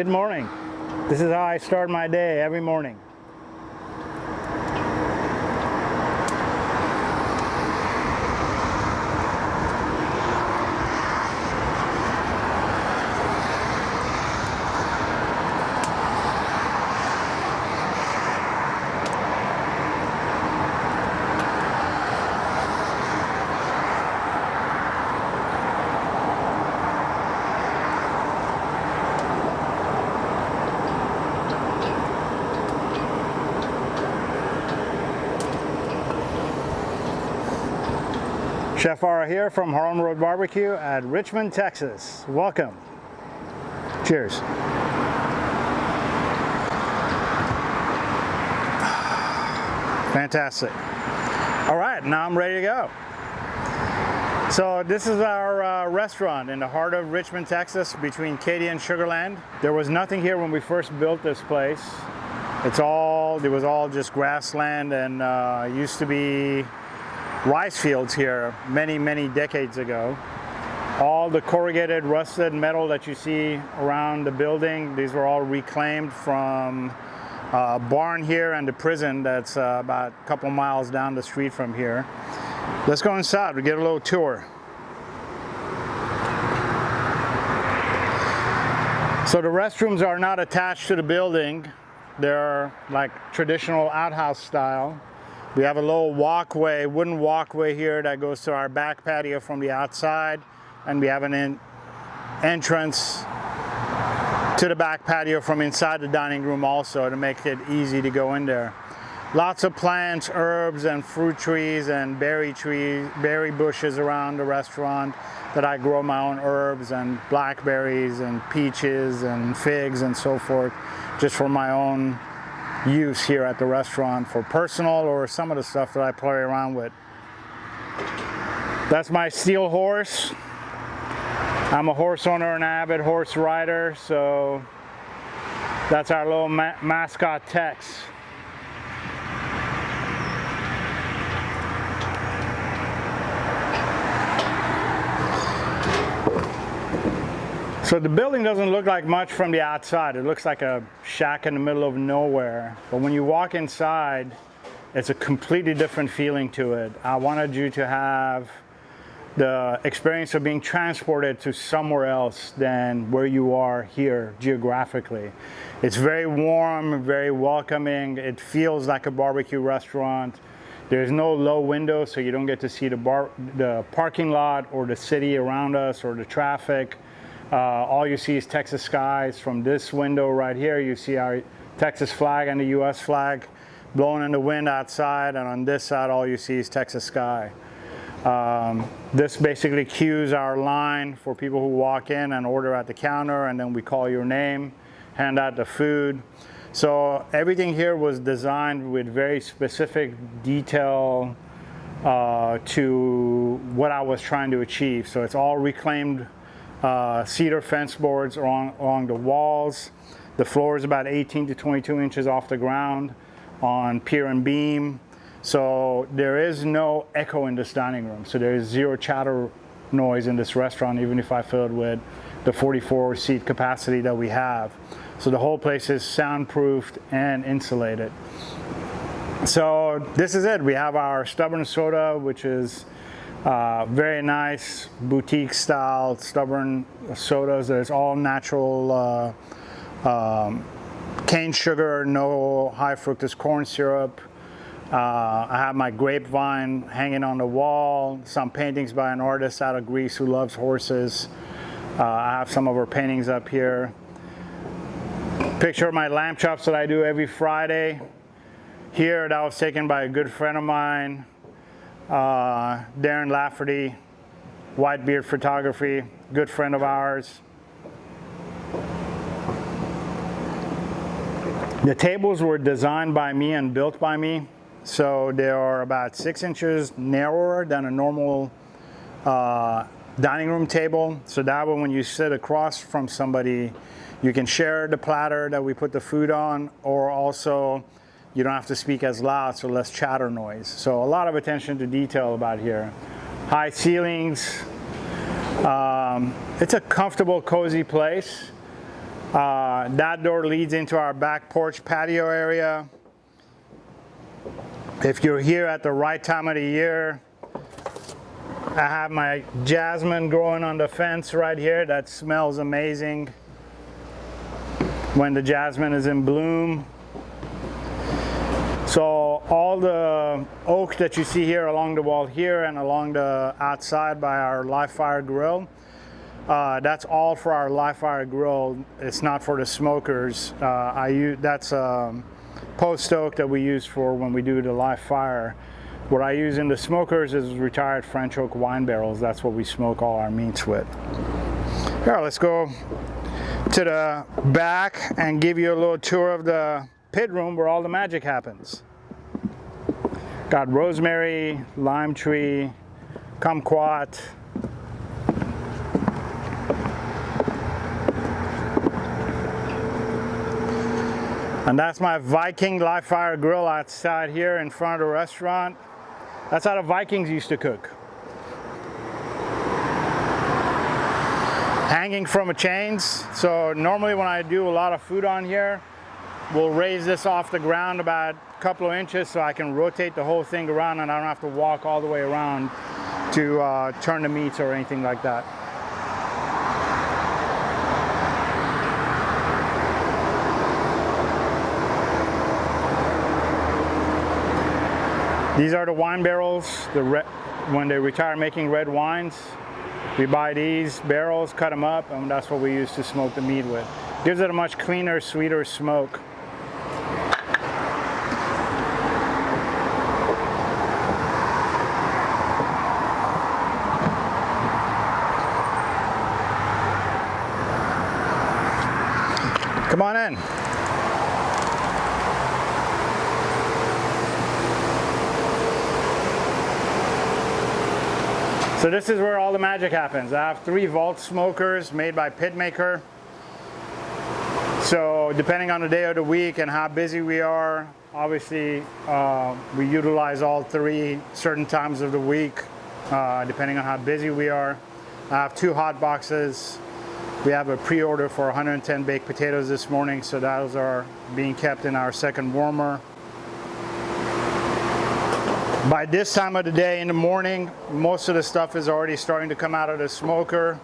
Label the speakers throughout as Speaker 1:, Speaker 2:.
Speaker 1: Good morning. This is how I start my day every morning. Chef Ara here from Harlem Road BBQ at Richmond, Texas. Welcome. Cheers. Fantastic. All right, now I'm ready to go. So this is our restaurant in the heart of Richmond, Texas, between Katy and Sugar Land. There was nothing here when we first built this place. It was all just grassland, and used to be rice fields here many decades ago. All the corrugated rusted metal that you see around the building, these were all reclaimed from a barn here and the prison that's about a couple miles down the street from here. Let's go inside, we'll get a little tour. So the restrooms are not attached to the building. They're like traditional outhouse style. We have a little walkway, wooden walkway here that goes to our back patio from the outside, and we have an entrance to the back patio from inside the dining room also to make it easy to go in there. Lots of plants, herbs, and fruit trees and berry bushes around the restaurant that I grow my own herbs and blackberries and peaches and figs and so forth, just for my own use here at the restaurant for personal or some of the stuff that I play around with. That's my steel horse. I'm a horse owner and avid horse rider, so that's our little mascot Tex. So the building doesn't look like much from the outside. It looks like a shack in the middle of nowhere. But when you walk inside, it's a completely different feeling to it. I wanted you to have the experience of being transported to somewhere else than where you are here geographically. It's very warm, very welcoming. It feels like a barbecue restaurant. There's no low window, so you don't get to see the parking lot or the city around us or the traffic. All you see is Texas skies. From this window right here, you see our Texas flag and the US flag blowing in the wind outside, and on this side, all you see is Texas sky. This basically cues our line for people who walk in and order at the counter, and then we call your name, hand out the food. So everything here was designed with very specific detail to what I was trying to achieve. So it's all reclaimed cedar fence boards along the walls. The floor is about 18 to 22 inches off the ground on pier and beam. So there is no echo in this dining room. So there is zero chatter noise in this restaurant, even if I fill it with the 44 seat capacity that we have. So the whole place is soundproofed and insulated. So this is it. We have our Stubborn soda, which is very nice boutique style stubborn sodas. There's all natural cane sugar, no high fructose corn syrup. I have my grapevine hanging on the wall, some paintings by an artist out of Greece who loves horses. I have some of her paintings up here. Picture of my lamb chops that I do every Friday. Here, that was taken by a good friend of mine, Darren Lafferty, Whitebeard Photography, good friend of ours. The tables were designed by me and built by me, so they are about 6 inches narrower than a normal dining room table. So that way when you sit across from somebody, you can share the platter that we put the food on, or also you don't have to speak as loud, so less chatter noise. So a lot of attention to detail about here. High ceilings. It's a comfortable, cozy place. That door leads into our back porch patio area. If you're here at the right time of the year, I have my jasmine growing on the fence right here. That smells amazing when the jasmine is in bloom. So all the oak that you see here along the wall here and along the outside by our live fire grill, that's all for our live fire grill. It's not for the smokers. That's post oak that we use for when we do the live fire. What I use in the smokers is retired French oak wine barrels. That's what we smoke all our meats with. Here, let's go to the back and give you a little tour of the pit room where all the magic happens. Got rosemary, lime tree, kumquat. And that's my Viking live fire grill outside here in front of the restaurant. That's how the Vikings used to cook. Hanging from a chains. So normally when I do a lot of food on here, we'll raise this off the ground about a couple of inches so I can rotate the whole thing around and I don't have to walk all the way around to turn the meats or anything like that. These are the wine barrels, when they retire making red wines. We buy these barrels, cut them up, and that's what we use to smoke the meat with. Gives it a much cleaner, sweeter smoke. Come on in. So this is where all the magic happens. I have 3 vault smokers made by Pitmaker. So depending on the day of the week and how busy we are, obviously we utilize all 3 certain times of the week, depending on how busy we are. I have 2 hot boxes. We have a pre-order for 110 baked potatoes this morning, so those are being kept in our second warmer. By this time of the day in the morning, most of the stuff is already starting to come out of the smoker.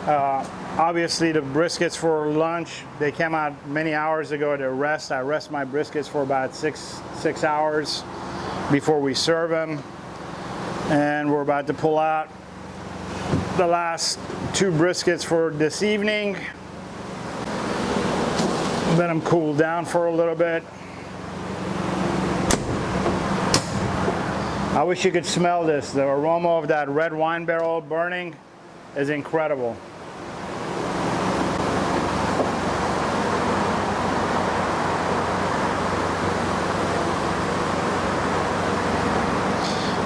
Speaker 1: Obviously the briskets for lunch, they came out many hours ago to rest. I rest my briskets for about six hours before we serve them. And we're about to pull out the last 2 briskets for this evening. Let them cool down for a little bit. I wish you could smell this. The aroma of that red wine barrel burning is incredible.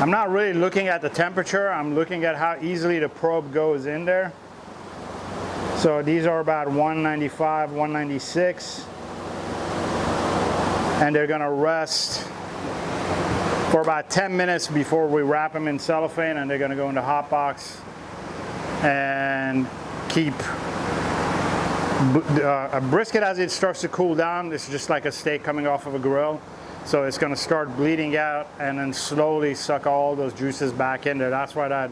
Speaker 1: I'm not really looking at the temperature. I'm looking at how easily the probe goes in there. So these are about 195, 196. And they're gonna rest for about 10 minutes before we wrap them in cellophane, and they're gonna go in the hot box and keep a brisket as it starts to cool down. It's just like a steak coming off of a grill. So it's gonna start bleeding out and then slowly suck all those juices back in there. That's why that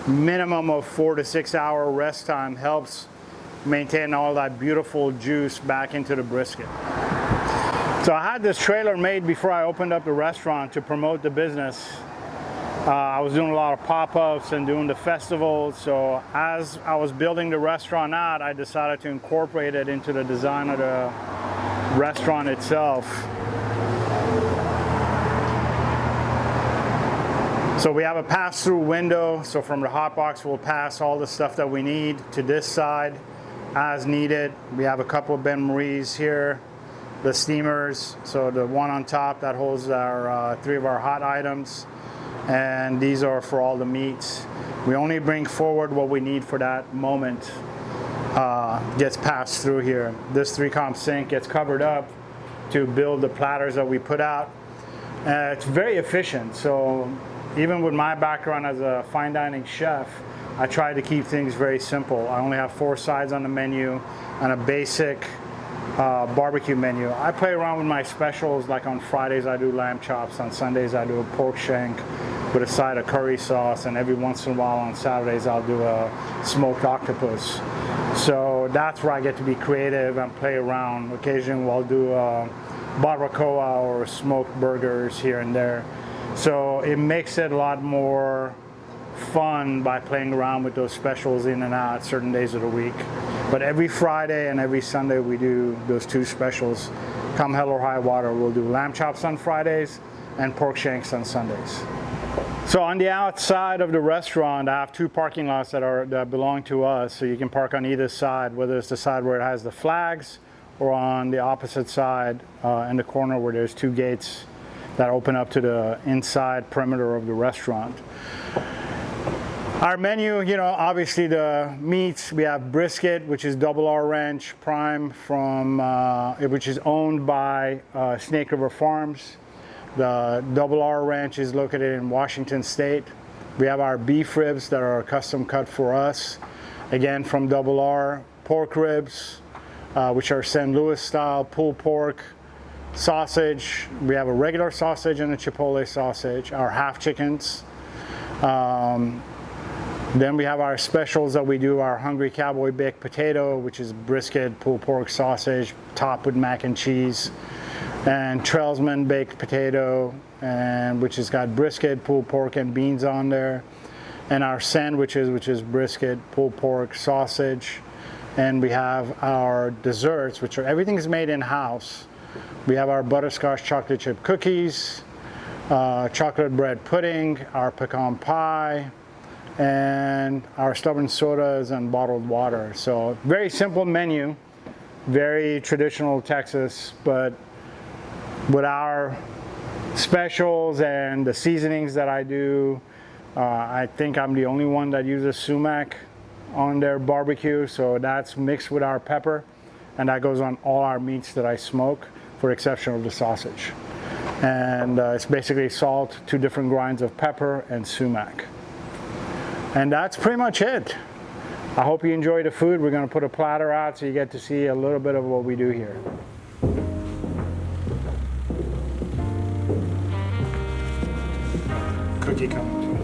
Speaker 1: minimum of 4 to 6 hour rest time helps maintain all that beautiful juice back into the brisket. So I had this trailer made before I opened up the restaurant to promote the business. I was doing a lot of pop-ups and doing the festivals. So as I was building the restaurant out, I decided to incorporate it into the design of the restaurant itself. So we have a pass-through window. So from the hot box, we'll pass all the stuff that we need to this side as needed. We have a couple of bain-maries here. The steamers, so the one on top that holds our 3 of our hot items, and these are for all the meats. We only bring forward what we need for that moment. Gets passed through here. This 3-comp sink gets covered up to build the platters that we put out. It's very efficient. So even with my background as a fine dining chef, I try to keep things very simple. I only have 4 sides on the menu and a basic barbecue menu. I play around with my specials, like on Fridays I do lamb chops, on Sundays I do a pork shank with a side of curry sauce, and every once in a while on Saturdays I'll do a smoked octopus. So that's where I get to be creative and play around. Occasionally we'll do a barbacoa or smoked burgers here and there. So it makes it a lot more fun by playing around with those specials in and out certain days of the week. But every Friday and every Sunday we do those 2 specials. Come hell or high water, we'll do lamb chops on Fridays and pork shanks on Sundays. So on the outside of the restaurant, I have 2 parking lots that belong to us, so you can park on either side, whether it's the side where it has the flags or on the opposite side in the corner where there's 2 gates that open up to the inside perimeter of the restaurant. Our menu, you know, obviously the meats, we have brisket, which is Double R Ranch Prime from, which is owned by Snake River Farms. The Double R Ranch is located in Washington State. We have our beef ribs that are custom cut for us, again from Double R. Pork ribs, which are St. Louis style, pulled pork, sausage. We have a regular sausage and a Chipotle sausage, our half chickens. Then we have our specials that we do, our Hungry Cowboy baked potato, which is brisket, pulled pork sausage, topped with mac and cheese, and Trailsman baked potato, and which has got brisket, pulled pork, and beans on there. And our sandwiches, which is brisket, pulled pork, sausage. And we have our desserts, which are, everything is made in-house. We have our butterscotch chocolate chip cookies, chocolate bread pudding, our pecan pie, and our stubborn sodas and bottled water. So very simple menu, very traditional Texas, but with our specials and the seasonings that I do, I think I'm the only one that uses sumac on their barbecue, so that's mixed with our pepper, and that goes on all our meats that I smoke, for exception of the sausage. And it's basically salt, 2 different grinds of pepper, and sumac. And that's pretty much it. I hope you enjoy the food. We're going to put a platter out so you get to see a little bit of what we do here. Cookie coming too.